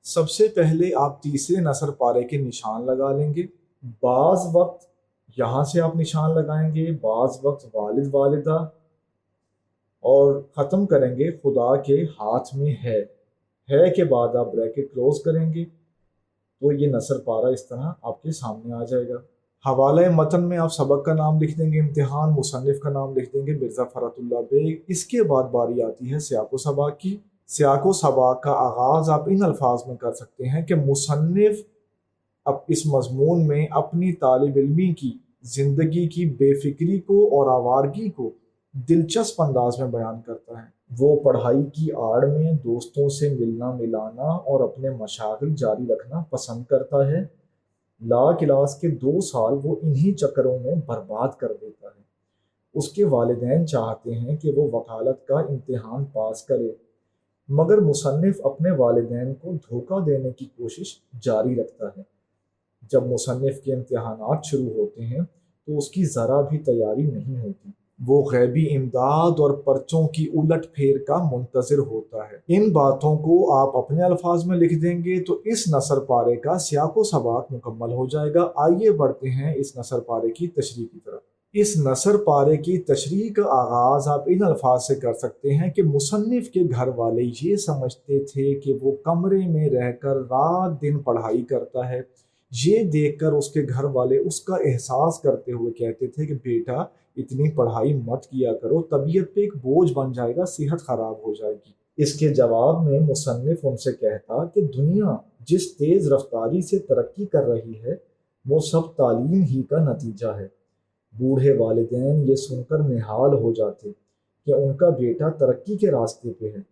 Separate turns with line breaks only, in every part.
सबसे पहले आप तीसरे नसर पारे के निशान लगा लेंगे। बाज़ वक्त यहाँ से आप निशान लगाएंगे, बाज़ वक्त वालिद वालिदा, और ख़त्म करेंगे खुदा के हाथ में है के बाद आप ब्रैकेट क्लोज करेंगे। तो ये नसर पारा इस तरह आपके सामने आ जाएगा। हवाला मतन में आप सबक का नाम लिख देंगे, इम्तिहान, मुसन्निफ़ का नाम लिख देंगे मिर्ज़ा फ़रतुल्लाह बेग। इसके बाद बारी आती है सियाको सबाक की। सियाको सबाक का आगाज़ आप इन अल्फाज में कर सकते हैं कि मुसन्निफ़ अब इस मज़मून में अपनी तालिब इल्मी की ज़िंदगी की बेफिक्री को और आवारगी को दिलचस्प अंदाज में बयान करता है। वो पढ़ाई की आड़ में दोस्तों से मिलना मिलाना और अपने मशागिल जारी रखना पसंद करता है। ला क्लास के 2 साल वो इन्हीं चक्करों में बर्बाद कर देता है। उसके वालिदैन चाहते हैं कि वो वकालत का इम्तिहान पास करे, मगर मुसन्निफ़ अपने वालिदैन को धोखा देने की कोशिश जारी रखता है। जब मुसन्निफ़ के इम्तिहानात शुरू होते हैं तो उसकी ज़रा भी तैयारी नहीं होती। वो गैबी इमदाद और पर्चों की उलट फेर का मुंतज़िर होता है। इन बातों को आप अपने अल्फाज में लिख देंगे तो इस नसर पारे का सियाको सबाक मुकम्मल हो जाएगा। आइए बढ़ते हैं इस नसर पारे की तशरीह की तरफ। इस नसर पारे की तशरीह का आगाज़ आप इन अल्फाज से कर सकते हैं कि मुसन्निफ़ के घर वाले ये समझते थे कि वो कमरे में रहकर रात दिन पढ़ाई करता है। ये देखकर उसके घर वाले उसका एहसास करते हुए कहते थे कि बेटा, इतनी पढ़ाई मत किया करो, तबीयत पे एक बोझ बन जाएगा, सेहत खराब हो जाएगी। इसके जवाब में मुसन्निफ उनसे कहता कि दुनिया जिस तेज रफ्तारी से तरक्की कर रही है वो सब तालीम ही का नतीजा है। बूढ़े वालिदैन ये सुनकर निहाल हो जाते कि उनका बेटा तरक्की के रास्ते पे है।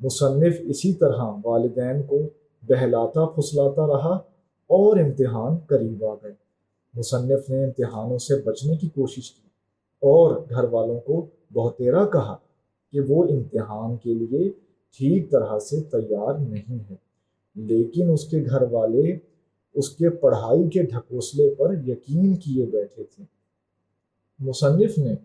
मुसन्निफ इसी तरह वालिदैन को बहलाता फुसलाता रहा और इम्तिहान करीब आ गए। मुसन्निफ ने इम्तिहानों से बचने की कोशिश की और घर वालों को बहुतेरा कहा कि वो इम्तिहान के लिए ठीक तरह से तैयार नहीं है, लेकिन उसके घर वाले उसके पढ़ाई के ढकोसले पर यकीन किए बैठे थे। मुसन्निफ ने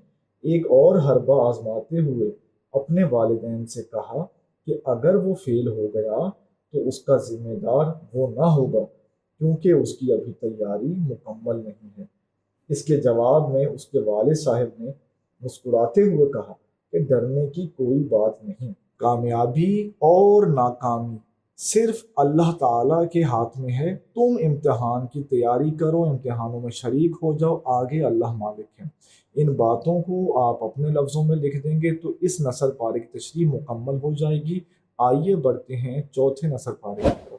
एक और हरबा आजमाते हुए अपने वालिदैन से कहा कि अगर वो फेल हो गया तो उसका जिम्मेदार वो ना होगा, क्योंकि उसकी अभी तैयारी मुकम्मल नहीं है। इसके जवाब में उसके वालिद साहब ने मुस्कुराते हुए कहा कि डरने की कोई बात नहीं, कामयाबी और नाकामी सिर्फ अल्लाह ताला के हाथ में है। तुम इम्तिहान की तैयारी करो, इम्तिहानों में शरीक हो जाओ, आगे अल्लाह मालिक है। इन बातों को आप अपने लफ्ज़ों में लिख देंगे तो इस नसर पारे की तशरीह मुकम्मल हो जाएगी। आइए बढ़ते हैं चौथे नसर पारे की तरफ।